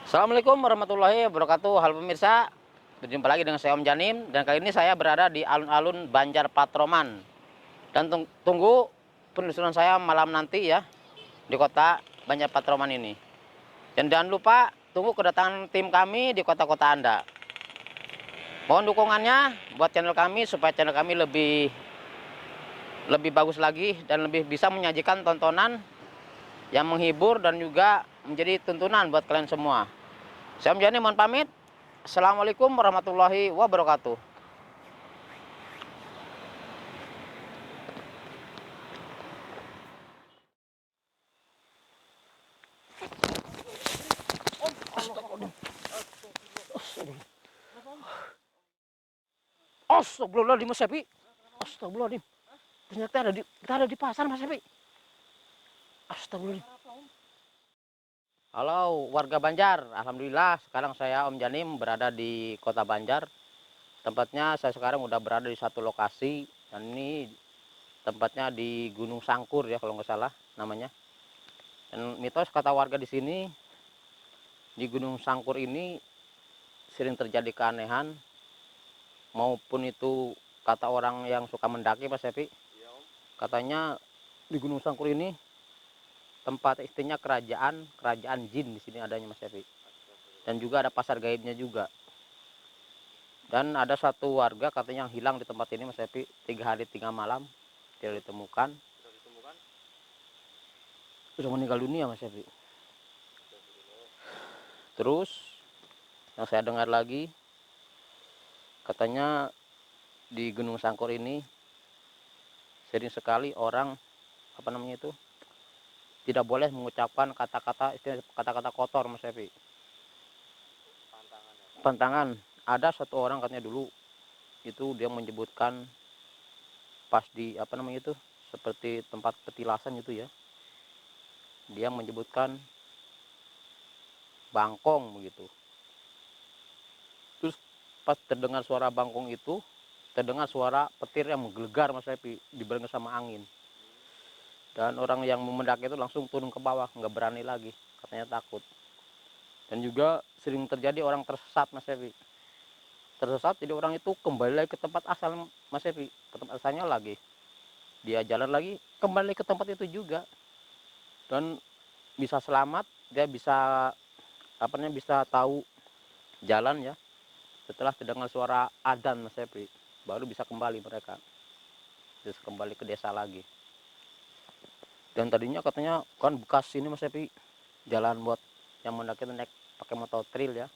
Assalamualaikum warahmatullahi wabarakatuh. Halo pemirsa, berjumpa lagi dengan saya Om Janim. Dan kali ini saya berada di alun-alun Banjar Patroman. Dan tunggu penelusuran saya malam nanti ya, di kota Banjar Patroman ini. Dan jangan lupa tunggu kedatangan tim kami di kota-kota Anda. Mohon dukungannya buat channel kami supaya channel kami lebih bagus lagi dan lebih bisa menyajikan tontonan yang menghibur dan juga menjadi tuntunan buat kalian semua. Saya Om Janim mohon pamit. Assalamualaikum warahmatullahi wabarakatuh. Astagfirullahaladzim Mas Epi. Astagfirullahaladzim. Ternyata kita ada di pasar Mas Epi. Astagfirullahaladzim. Halo warga Banjar. Alhamdulillah sekarang saya Om Janim berada di kota Banjar. Tempatnya saya sekarang udah berada di satu lokasi. Dan ini tempatnya di Gunung Sangkur ya kalau nggak salah namanya. Dan mitos kata warga di sini, di Gunung Sangkur ini sering terjadi keanehan. Maupun itu kata orang yang suka mendaki Mas Epi. Katanya di Gunung Sangkur ini tempat istinya kerajaan jin di sini adanya Mas Epi. Dan juga ada pasar gaibnya juga. Dan ada satu warga katanya yang hilang di tempat ini Mas Epi, 3 hari 3 malam tidak ditemukan. Sudah meninggal dunia Mas Epi. Terus yang saya dengar lagi katanya di Gunung Sangkur ini sering sekali orang tidak boleh mengucapkan kata-kata kotor Mas Evi. Pantangan. Ada satu orang katanya dulu itu dia menyebutkan pas di seperti tempat petilasan itu ya. Dia menyebutkan bangkong begitu. Terus pas terdengar suara bangkong itu, terdengar suara petir yang menggelegar Mas Evi dibarengi sama angin. Dan orang yang mendaki itu langsung turun ke bawah, nggak berani lagi, katanya takut. Dan juga sering terjadi orang tersesat Mas Evi. Tersesat jadi orang itu kembali lagi ke tempat asal Mas Evi, ke tempat asalnya lagi. Dia jalan lagi, kembali ke tempat itu juga. Dan bisa selamat, dia bisa bisa tahu jalan ya. Setelah terdengar suara adzan Mas Evi, baru bisa kembali mereka. Terus kembali ke desa lagi. Dan tadinya katanya kan bekas ini Mas Evi, jalan buat yang mendaki naik pakai motor trail ya.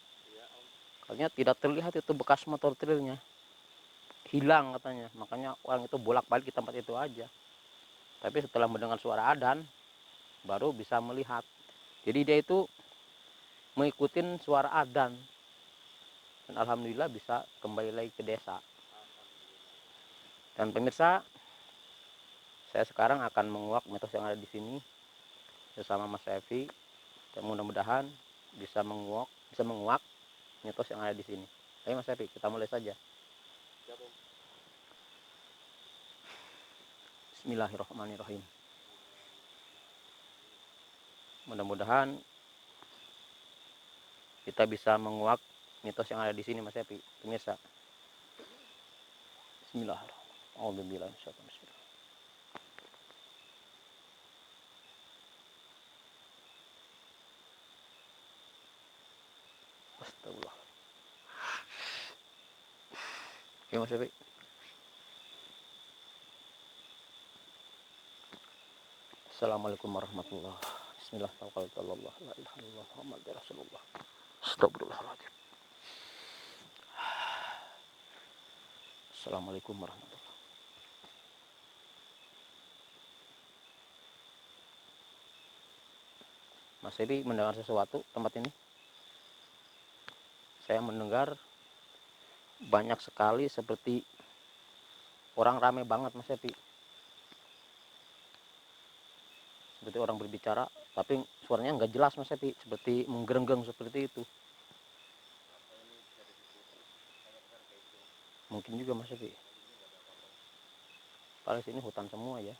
Katanya tidak terlihat itu bekas motor trailnya, hilang katanya. Makanya orang itu bolak-balik di tempat itu aja. Tapi setelah mendengar suara adzan baru bisa melihat. Jadi dia itu mengikuti suara adzan dan alhamdulillah bisa kembali lagi ke desa. Dan pemirsa, saya sekarang akan menguak mitos yang ada di sini bersama Mas Evi. Dan mudah-mudahan bisa menguak mitos yang ada di sini. Ayo Mas Evi, kita mulai saja. Bismillahirrahmanirrahim. Mudah-mudahan kita bisa menguak mitos yang ada di sini Mas Evi, pemirsa. Bismillahirrahmanirrahim. Astagfirullah. Oke Mas Evi. Assalamualaikum warahmatullahi wabarakatuh. Bismillah, tawakkaltu la ilaha illallah Muhammadur Rasulullah. Astagfirullahaladzim. Assalamualaikum warahmatullahi wabarakatuh. Mas Evi mendengar sesuatu tempat ini? Saya mendengar banyak sekali seperti orang rame banget Mas Evi. Seperti orang berbicara, tapi suaranya nggak jelas Mas Evi, seperti menggerenggeng seperti itu. Mungkin juga Mas Evi. Paling sini hutan semua ya.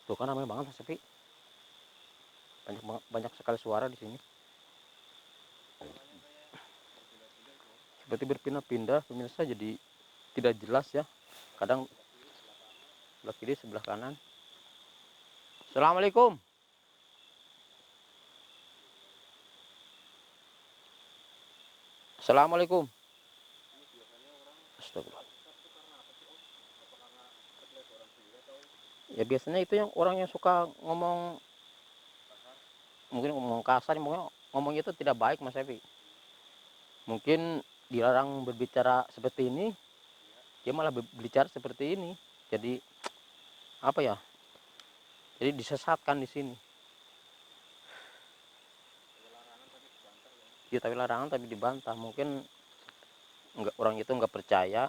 Tuh kan ramai banget Mas Evi. banyak sekali suara di sini. Seperti berpindah-pindah pemirsa, jadi tidak jelas ya. Kadang sebelah kiri, sebelah kanan. Assalamualaikum. Assalamualaikum. Astagfirullah. Ya biasanya itu yang orang yang suka ngomong, mungkin ngomong kasar, ngomong itu tidak baik Mas Evi. Mungkin dilarang berbicara seperti ini, dia malah berbicara seperti ini. Jadi apa ya? Jadi disesatkan di sini. Ya tapi larangan tapi dibantah. Mungkin orang itu nggak percaya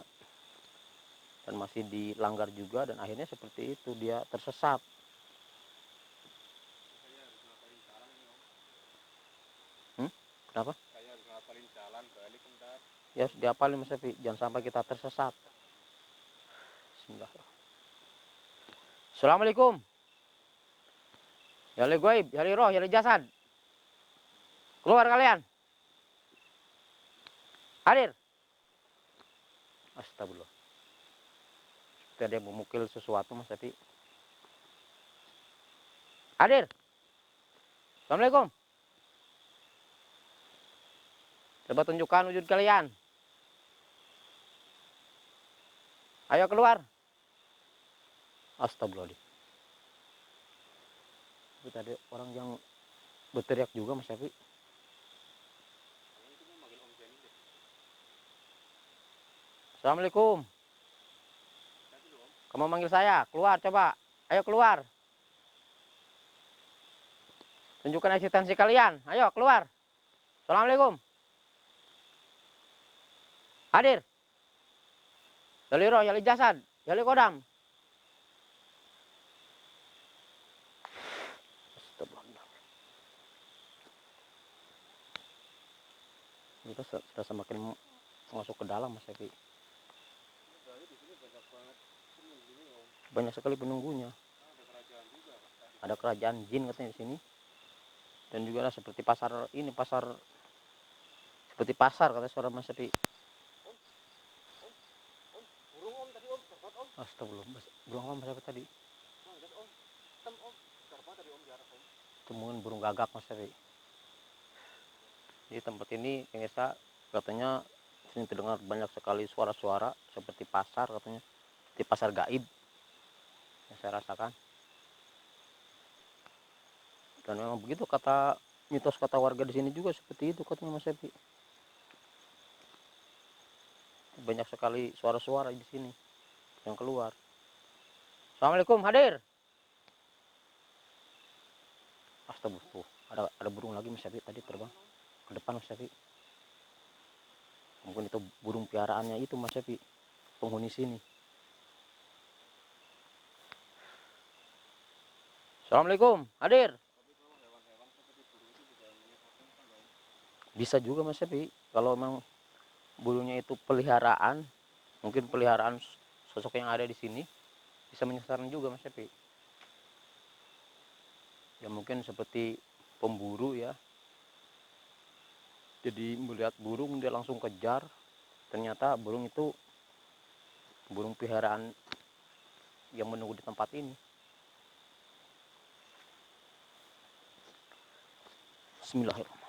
dan masih dilanggar juga, dan akhirnya seperti itu, dia tersesat. Kenapa? Ya harus diapalin Mas Evi, jangan sampai kita tersesat. Bismillah. Assalamualaikum. Ya li goib, ya li roh, ya li jasad. Keluar kalian. Hadir. Astagfirullah. Seperti ada yang memukul sesuatu Mas Evi. Hadir. Assalamualaikum. Coba tunjukkan wujud kalian. Ayo keluar. Astagfirullah. Itu tadi orang yang berteriak juga Mas Evi. Assalamualaikum. Kamu manggil saya, keluar coba. Ayo keluar. Tunjukkan eksistensi kalian. Ayo keluar. Assalamualaikum. Hadir. Yali roh, yali jasad, yali kodam. Kita sudah semakin masuk ke dalam Mas Evi. Banyak sekali penunggunya. Ada kerajaan jin katanya di sini. Dan juga ada seperti pasar ini, seperti pasar kata suara Mas Evi. Astagfirullah, burung apa Mas Evi tadi? Itu mungkin burung gagak Mas Evi. Di tempat ini pemirsa katanya sini terdengar banyak sekali suara-suara seperti pasar katanya, di pasar gaib yang saya rasakan. Dan memang begitu kata mitos, kata warga di sini juga seperti itu katanya Mas Evi. Banyak sekali suara-suara di sini yang keluar. Assalamualaikum, hadir. Astagfirullah, ada burung lagi Mas Evi tadi terbang ke depan Mas Evi. Mungkin itu burung piaraannya itu Mas Evi, penghuni sini. Assalamualaikum, hadir. Bisa juga Mas Evi, kalau memang burungnya itu peliharaan, mungkin peliharaan sosok yang ada di sini, bisa menyasar juga Mas Evi. Ya mungkin seperti pemburu ya. Jadi melihat burung dia langsung kejar, ternyata burung itu burung peliharaan yang menunggu di tempat ini. Bismillahirrahmanirrahim.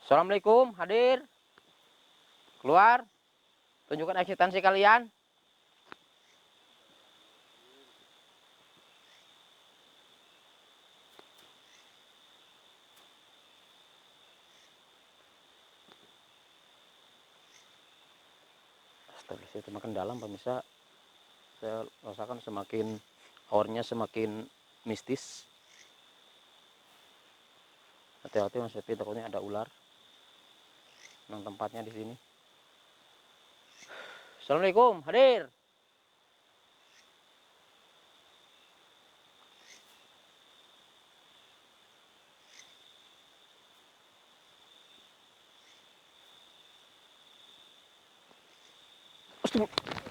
Assalamualaikum, hadir. Keluar. Tunjukkan eksistensi kalian. Astagfirullah, itu makin dalam pemirsa. Saya rasakan semakin aurnya semakin mistis. Hati-hati Mas Evi, takutnya ada ular. Nah, tempatnya di sini. Assalamualaikum, hadir.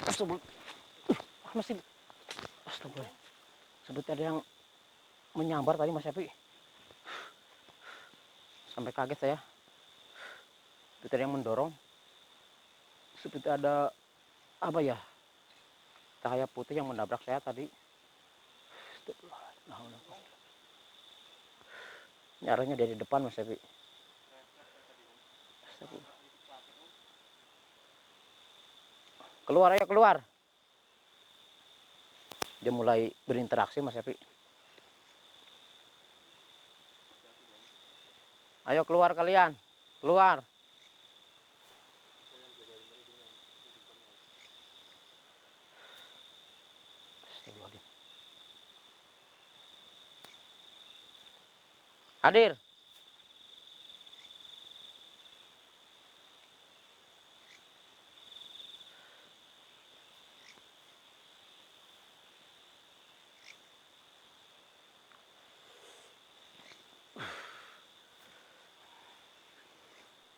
Astagfirullah. masih. Astagfirullah. Seperti ada yang menyambar tadi Mas Syafi. Sampai kaget saya. Seperti ada yang mendorong. Seperti ada apa ya? Cahaya putih yang menabrak saya tadi. Astagfirullah. Nyaranya dari depan Mas Syafi. Astagfirullah. Keluar ayo keluar. Dia mulai berinteraksi Mas Syafi. Ayo keluar kalian. Keluar. Hadir.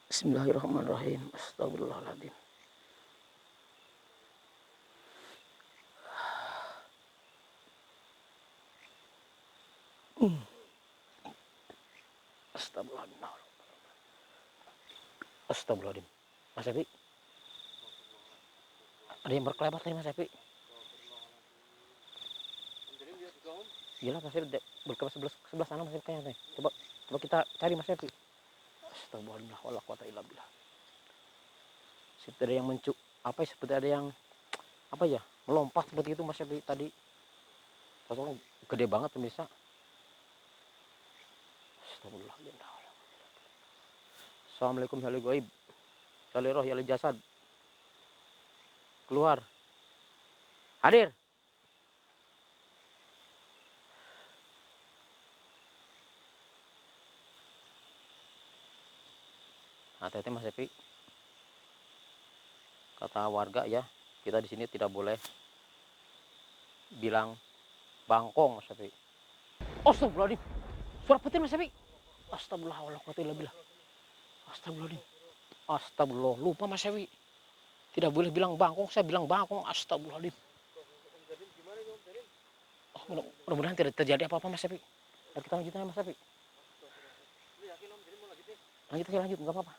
Bismillahirrahmanirrahim. Astagfirullahaladzim. Astagfirullahaladzim. Astagfirullahaladzim. Mas Epi. Ada yang berkelebat tadi Mas Epi. Gila Mas Epi berkelebat sebelah sana Mas Epi kayaknya. Coba kita cari Mas Epi. Astagfirullahaladzim. Wala quwata illa billah. Seperti ada yang apa ya, seperti ada yang apa ya, melompat seperti itu Mas Epi tadi. Soalnya gede banget pemirsa. Astagfirullahaladzim. Assalamualaikum ya gaib. Ya roh ya jasad. Keluar. Hadir. Hati-hati Mas Epi. Kata warga ya, kita di sini tidak boleh bilang bangkong Mas Epi. Astagfirullahaladzim. Suara petir Mas Epi. Astagfirullahaladzim. Astagfirullahaladzim. Astagfirullah. Lupa Mas Epi. Tidak boleh bilang bangkong, saya bilang bangkong. Astagfirullahaladzim. Oh, mudah-mudahan tidak terjadi apa-apa Mas Epi. Nah, kita lanjut aja Mas Epi. Lanjut aja, lanjut, nggak apa-apa.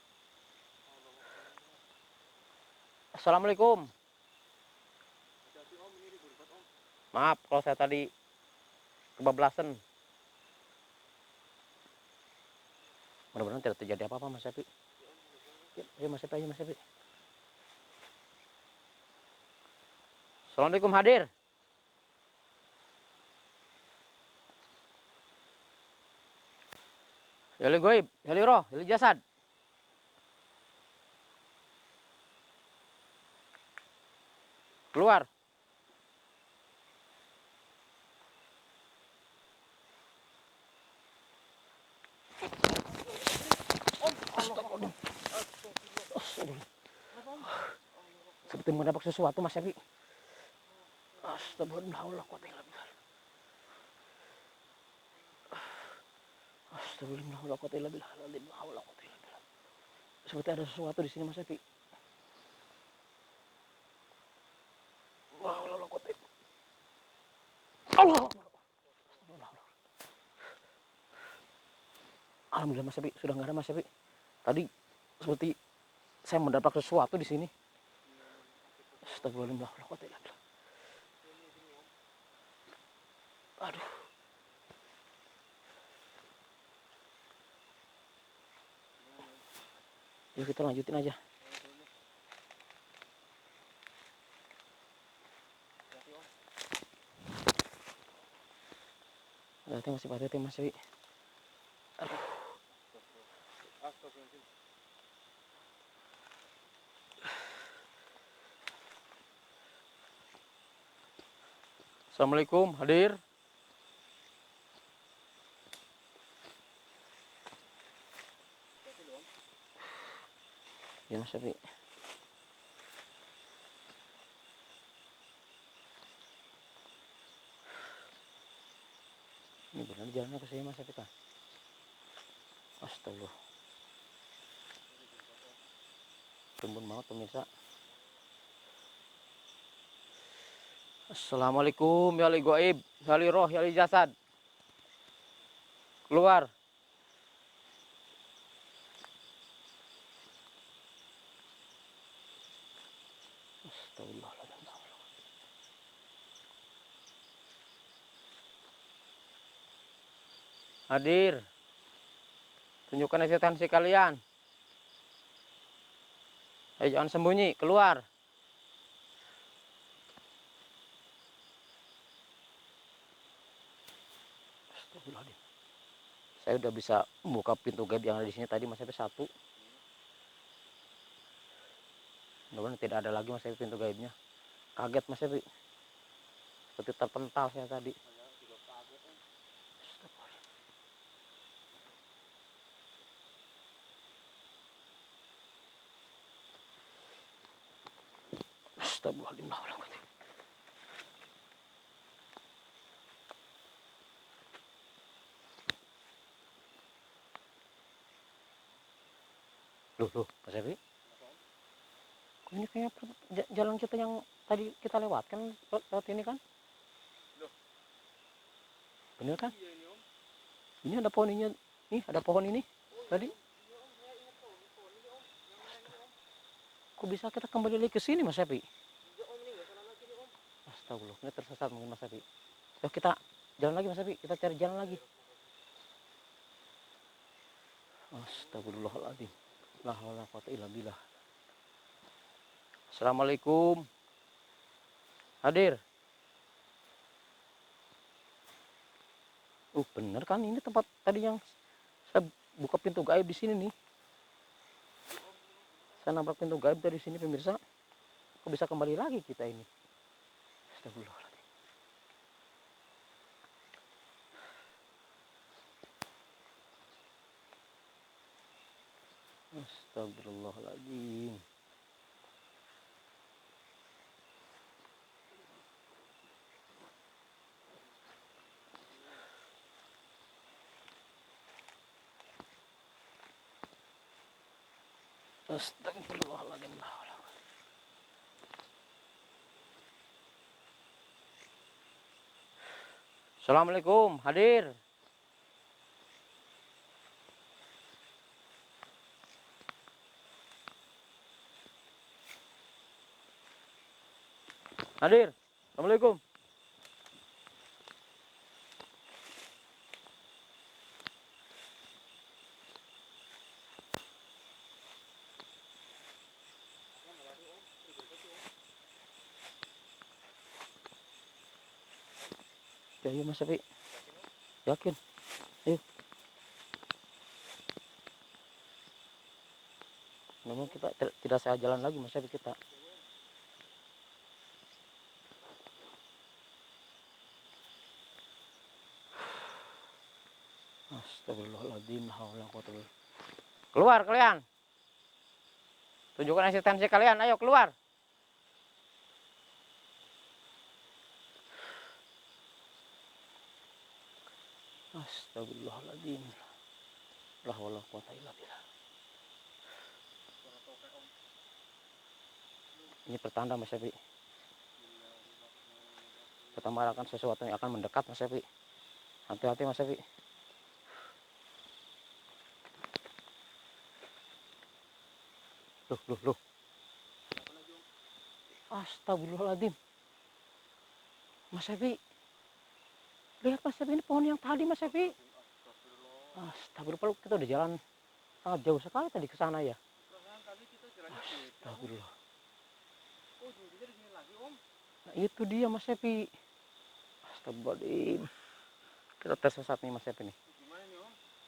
Assalamualaikum. Maaf kalau saya tadi kebablasan. Mudah-mudahan tidak terjadi apa-apa Mas Epi. Ayo Mas Epi, ayo Mas Epi. Assalamualaikum hadir. Ya goib, ya roh, ya jasad. Keluar. Seperti mendapat sesuatu Mas Epi. Astagfirullah. Astagfirullah. Seperti ada sesuatu di sini Mas Epi. Allah. Alhamdulillah Mas Epi, sudah nggak ada Mas Epi. Tadi seperti saya mendapat sesuatu di sini. Astagfirullah. Aduh. Yuk kita lanjutin aja. Hati-hati Mas Epi. Aduh. Assalamualaikum, hadir. Ya Mas Epi. Ini benar jalannya ke sini Mas Epi kan? Astagfirullah. Tembun banget pemirsa. Assalamualaikum ya li goib, ya li roh, ya li jasad. Keluar. Astagfirullahaladzim. Hadir. Tunjukkan eksistensi kalian. Ayo jangan sembunyi, keluar. Astagfirullahaladzim. Saya udah bisa membuka pintu gaib yang ada di sini tadi, Mas Epi, satu. Mudah-mudahan tidak ada lagi, Mas Epi, pintu gaibnya. Kaget, Mas Epi. Seperti terpental saya tadi. Astagfirullahaladzim. Loh, Mas Epi. Ini kayak jalan kita yang tadi kita lewatkan, lewat ini kan? Bener kan? Ini ada pohon ini, nih ada pohon ini tadi. Kok bisa kita kembali lagi ke sini, Mas Epi? Astagfirullah, ini tersesat mungkin, Mas Epi. Yuk kita jalan lagi, Mas Epi, kita cari jalan lagi. Astagfirullahaladzim. La haula wala quwata illa billah. Assalamualaikum. Hadir. Bener kan, ini tempat tadi yang saya buka pintu gaib di sini nih. Saya nabrak pintu gaib dari sini, pemirsa. Kok bisa kembali lagi kita ini? Astagfirullahaladzim. Astagfirullahaladzim. Astagfirullahaladzim. Assalamualaikum, hadir. Hadir. Assalamualaikum. Ya, iya, Mas Epi. Yakin? Ayo. Memang kita tidak saya jalan lagi, Mas Epi, kita. Astagfirullahaladzim. Keluar kalian. Tunjukkan eksistensi kalian. Ayo keluar. Astagfirullahaladzim. La haula wala quwata illa billah. Ini pertanda, Mas Epi. Pertama akan sesuatu yang akan mendekat, Mas Epi. Hati-hati, Mas Epi. Loh. Astagfirullahaladzim. Mas Epi. Lihat, Mas Epi, ini pohon yang tadi, Mas Epi. Astagfirullah, kita udah jalan sangat jauh sekali tadi ke sana ya. Astagfirullah. Nah, itu dia, Mas Epi. Astagfirullahaladzim. Kita tersesat nih, Mas Epi nih.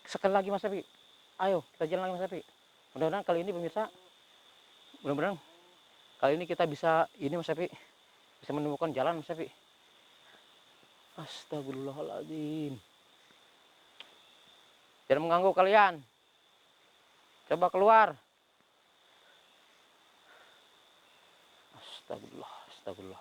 Sekali lagi, Mas Epi. Ayo, kita jalan lagi, Mas Epi. Mudah-mudahan kali ini, pemirsa, mudah-mudahan kali ini kita bisa ini, Mas Epi, bisa menemukan jalan, Mas Epi. Astagfirullahaladzim. Jangan mengganggu kalian. Coba keluar. Astagfirullah. Subhanallah.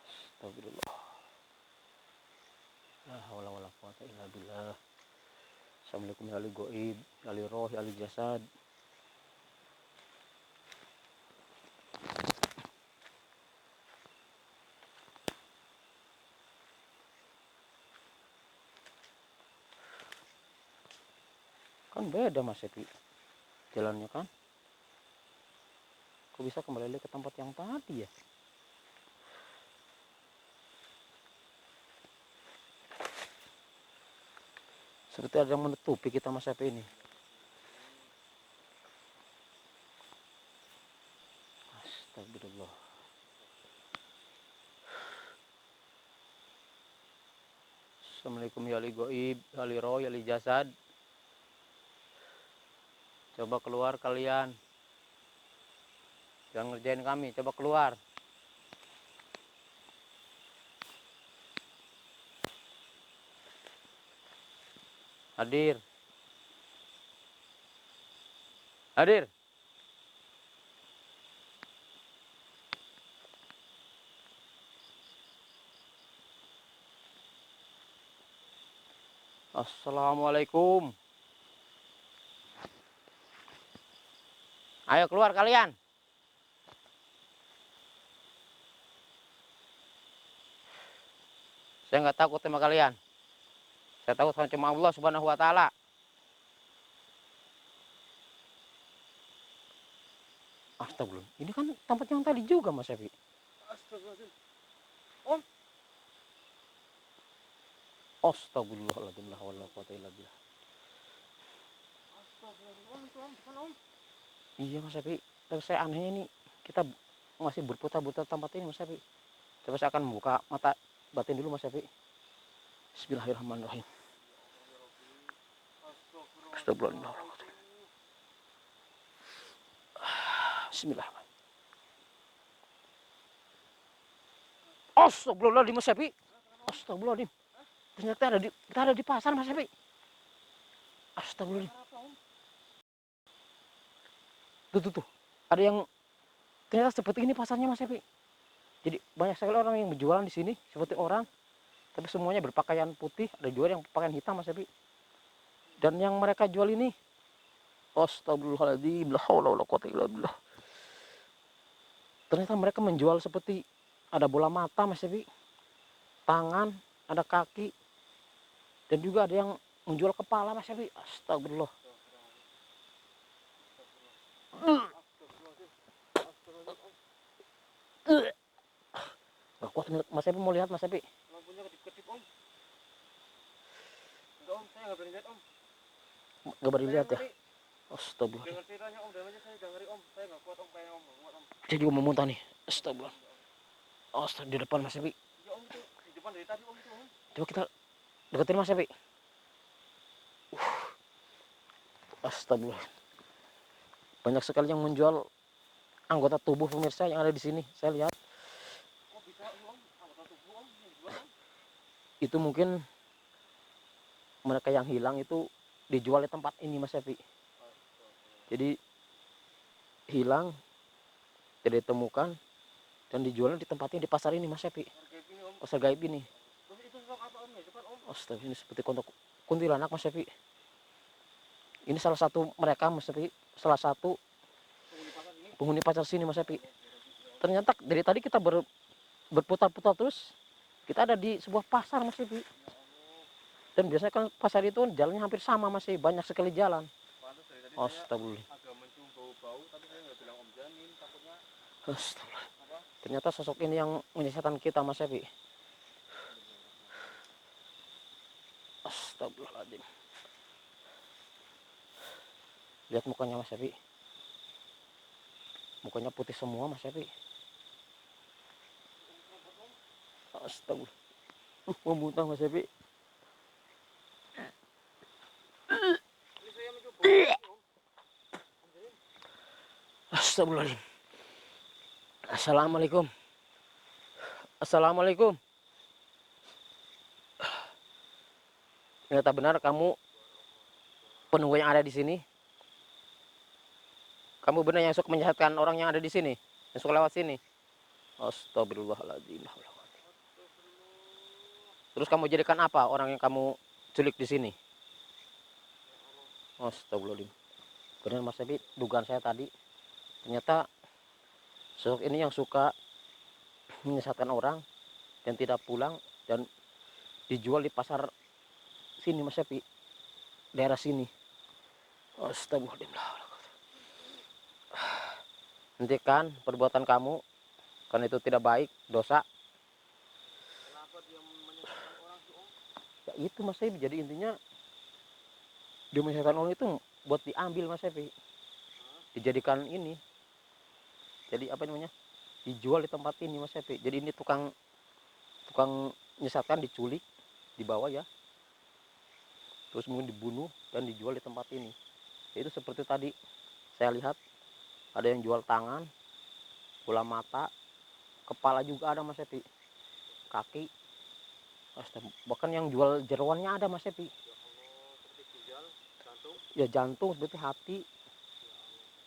Astagfirullah. La haula wala quwata illa billah. Assalamualaikum ya ahli goib, ya ahli roh, ya ahli jasad. Kan beda Mas Epi jalannya kan. Kok bisa kembali lagi ke tempat yang tadi ya? Seperti ada yang menutupi kita Mas Epi ini. Astagfirullah. Assalamualaikum ya ahli goib, ya ahli roh, ya ahli jasad. Coba keluar kalian. Jangan ngerjain kami, coba keluar. Hadir. Hadir. Assalamualaikum. Ayo keluar kalian. Saya nggak takut sama kalian. Saya takut cuma Allah Subhanahu wa taala. Astagfirullah. Ini kan tempat yang tadi juga Mas Evi. Astagfirullahaladzim. Om. Astagfirullahaladzim. La haula wala quwata illa billah. Astagfirullahaladzim. Om. Iya Mas Evi. Tapi saya anehnya ini kita masih berputar-putar tempat ini Mas Evi. Coba saya akan membuka mata batin dulu Mas Evi. Bismillahirrahmanirrahim. Astagfirullah. Bismillahirrahmanirrahim. Astagfirullahaladzim Mas Evi. Astagfirullahaladzim. Ternyata kita ada di pasar Mas Evi. Astagfirullahaladzim. Tuh. Ada yang ternyata seperti ini pasarnya Mas Evi. Jadi banyak sekali orang yang berjualan di sini seperti orang, tapi semuanya berpakaian putih. Ada juga yang pakaian hitam Mas Evi. Dan yang mereka jual ini, astagfirullahaladzim, la haula wala quwata illa billah. Ternyata mereka menjual seperti ada bola mata Mas Evi, tangan, ada kaki, dan juga ada yang menjual kepala Mas Evi. Astagfirullah. Gak kuat Mas Evi mau lihat Mas Evi. Lampunya kedip-kedip Om. Enggak Om, saya nggak berani lihat Om. Gak berani lihat ya. Astagfirullah. Dengar ceritanya Om, dengarnya saya dengar Om. Saya nggak kuat Om, pengen Om, nggak kuat Om. Saya juga mau muntah nih. Astagfirullah. Astagfirullah di depan Mas Evi. Ya Om itu di depan dari tadi Om itu Om. Coba kita deketin Mas Evi. Astagfirullah. Banyak sekali yang menjual anggota tubuh pemirsa yang ada di sini. Saya lihat. Oh bisa Om, anggota tubuh Om yang jual Om. Itu mungkin mereka yang hilang itu dijual di tempat ini Mas Evi. Jadi hilang, tidak ditemukan, dan dijualnya di tempat ini, di pasar ini Mas Evi. Pasar gaib ini. Terus itu sosok apa Om ya? Depan Om. Astaga, ini seperti kuntilanak Mas Evi. Ini salah satu mereka Mas Evi, salah satu penghuni pasar sini Mas Evi. Ternyata dari tadi kita berputar-putar terus, kita ada di sebuah pasar Mas Evi. Dan biasanya kan pasar itu jalannya hampir sama Mas Evi, banyak sekali jalan. Astagfirullah. Agak mencium bau-bau, tapi saya nggak bilang Om Jamin, takutnya. Astagfirullah. Ternyata sosok ini yang menyesatkan kita Mas Evi. Astagfirullahaladzim. Lihat mukanya Mas Evi. Mukanya putih semua Mas Evi. Astagfirullah. Mau muntah Mas Evi. Ini saya mencoba Om. Astagfirullahaladzim. Assalamualaikum. Assalamualaikum. Ternyata benar kamu penunggu yang ada di sini. Kamu benar yang suka menjahatkan orang yang ada di sini, yang suka lewat sini. Astagfirullahaladzim. Terus kamu jadikan apa orang yang kamu culik di sini? Astagfirullahaladzim. Benar Mas Epi, dugaan saya tadi. Ternyata sosok ini yang suka menyesatkan orang dan tidak pulang dan dijual di pasar sini Mas Epi. Daerah sini. Astagfirullahaladzim. Hentikan perbuatan kamu, karena itu tidak baik, dosa. Kenapa dia menyesatkan orang sih Om? Ya itu Mas Epi, jadi intinya dia menyesatkan orang itu buat diambil Mas Epi. Dijadikan ini. Jadi apa namanya? Dijual di tempat ini Mas Epi. Jadi ini tukang menyesatkan, diculik, dibawa ya. Terus mungkin dibunuh dan dijual di tempat ini. Itu seperti tadi saya lihat ada yang jual tangan, bola mata, kepala juga ada Mas Epi, kaki. Astaga, bahkan yang jual jeroannya ada Mas Epi. Ya Allah, seperti ginjal, jantung. Ya jantung, seperti hati,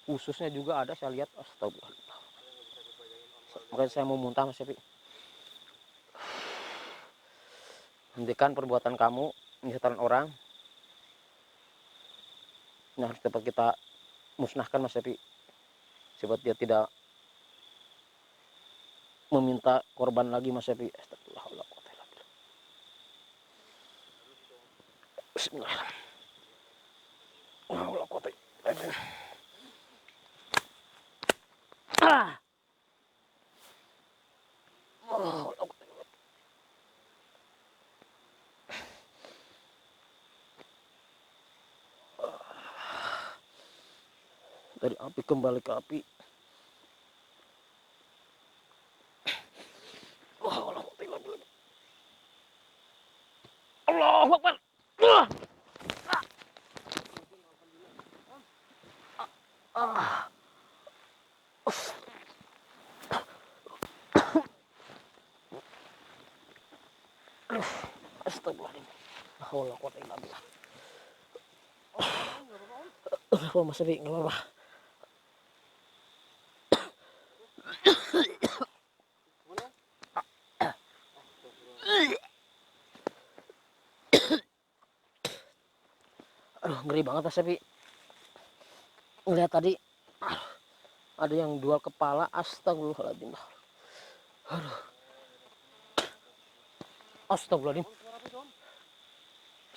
ususnya juga ada saya lihat. Astaga, Saya nggak bisa kebayangin Om kalau makanya saya mau muntah Mas Epi. Hentikan perbuatan kamu menyesatkan orang. Nah, harus dapat kita musnahkan Mas Epi, sebab dia tidak meminta korban lagi Mas Epi. Astagfirullah. Bismillahirrahmanirrahim. Ah. Dari api kembali ke api. Allahu Akbar. Astagfirullahaladzim. La haula wala quwata illa billah. Oh, Mas Epi, nggak apa-apa. Aduh, ngeri banget Mas Epi. Ngeliat tadi, ada yang jual kepala. Astagfirullahaladzim. Aduh. Astagfirullahaladzim.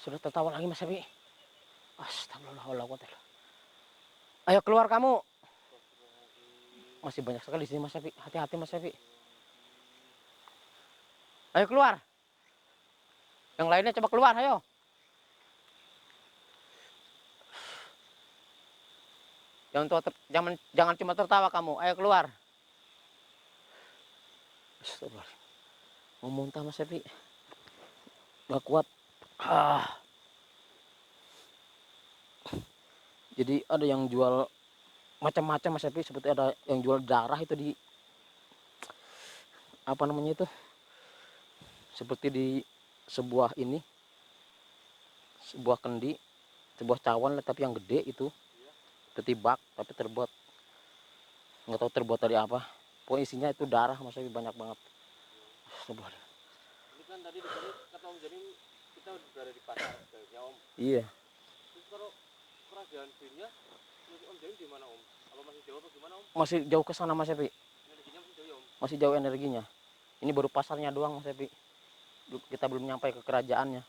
Sudah tertawa lagi Mas Epi. Astagfirullahaladzim. Ayo keluar kamu. Masih banyak sekali di sini Mas Epi. Hati-hati Mas Epi. Ayo keluar. Yang lainnya coba keluar, ayo. Jangan cuma tertawa kamu. Ayo keluar. Astagfirullahaladzim. Mau muntah Mas Epi. Gak kuat. Jadi ada yang jual macam-macam Mas Epi, seperti ada yang jual darah itu di apa namanya itu, seperti di sebuah ini, sebuah kendi, sebuah cawan tapi yang gede itu, seperti bak tapi terbuat, nggak tahu terbuat dari apa, pokoknya isinya itu darah Mas Epi, banyak banget. Ini kan tadi di sini kata Om Jani kita berada di pasar ya Om. Iya. Terus kalau kerajaan jinnya Om Jani di mana Om? Apa masih jauh atau gimana Om? Masih jauh ke sana Mas Epi. Energinya masih jauh ya Om? Masih jauh energinya. Ini baru pasarnya doang Mas Epi. Kita belum nyampe ke kerajaannya.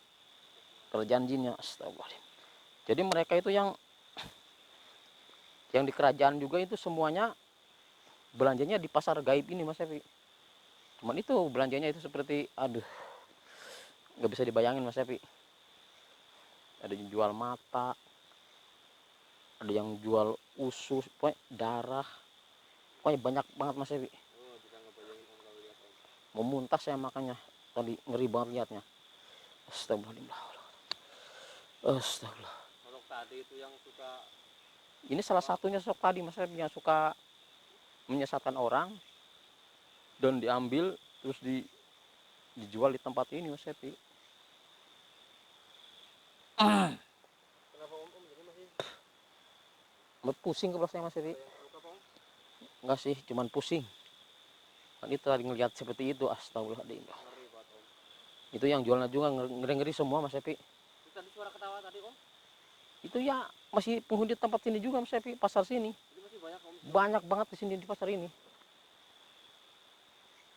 Kerajaan jinnya. Astagfirullahaladzim. Jadi mereka itu yang di kerajaan juga itu semuanya belanjanya di pasar gaib ini Mas Epi. Cuman itu belanjanya itu seperti aduh, nggak bisa dibayangin Mas Epi. Ada yang jual mata, ada yang jual usus, pokoknya darah, pokoknya banyak banget Mas Epi. Oh, bisa ngebayangin Om kalau lihat Om. Mau muntah saya makanya, tadi ngeri banget lihatnya. Astagfirullah. Astagfirullah. Kalau tadi itu yang suka Ini salah satunya sosok tadi Mas Epi yang suka menyesatkan orang dan diambil terus dijual di tempat ini Mas Epi. kenapa Om jadi masih Pusing kepala saya Mas Epi. luka Om? Enggak sih, cuman pusing. Kan itu tadi ngelihat seperti itu, astagfirullahaladzim. Ngeri banget Om. Itu yang jualnya juga ngeri-ngeri semua Mas Epi. Itu tadi suara ketawa tadi Om? Itu ya masih penghuni tempat sini juga Mas Epi, pasar sini. Jadi masih banyak om. Banyak banget di sini di pasar ini.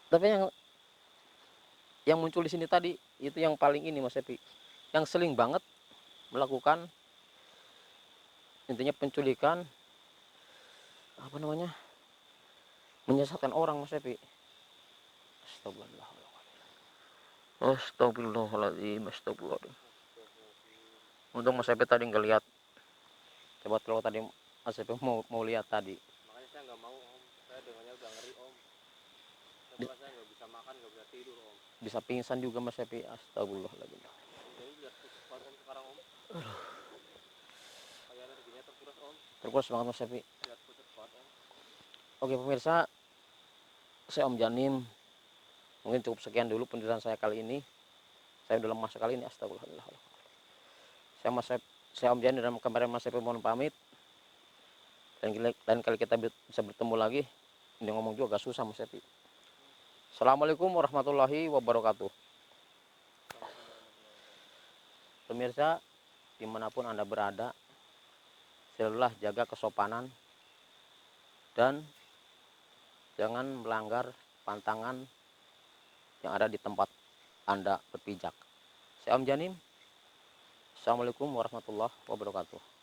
Tapi yang muncul di sini tadi itu yang paling ini Mas Epi. Yang sering banget melakukan intinya penculikan, apa namanya, menyesatkan orang Mas Epi. Astagfirullahaladzim. Astagfirullahaladzim. Untung Mas Epi tadi nggak lihat. Coba kalau tadi Mas Epi mau lihat tadi. Makanya saya nggak mau om. Saya dengannya udah ngeri om. Saya nggak bisa makan, nggak bisa tidur om. Bisa pingsan juga Mas Epi. Astagfirullahaladzim. Jadi lihat putus banget om sekarang om. Kayak energinya terkuras om. Terkuras banget Mas Epi. Lihat putus banget om. Oke pemirsa, saya Om Janim. Mungkin cukup sekian dulu penjelasan saya kali ini. Saya udah lemah sekali ini. Astagfirullahaladzim. Saya Om Janim dan kemarin Mas Epi mohon pamit. Dan lain kali kita bisa bertemu lagi. Ini ngomong juga agak susah Mas Epi. Assalamualaikum warahmatullahi wabarakatuh. Pemirsa, dimanapun Anda berada, selalulah jaga kesopanan dan jangan melanggar pantangan yang ada di tempat Anda berpijak. Saya Om Janim. Assalamualaikum warahmatullahi wabarakatuh.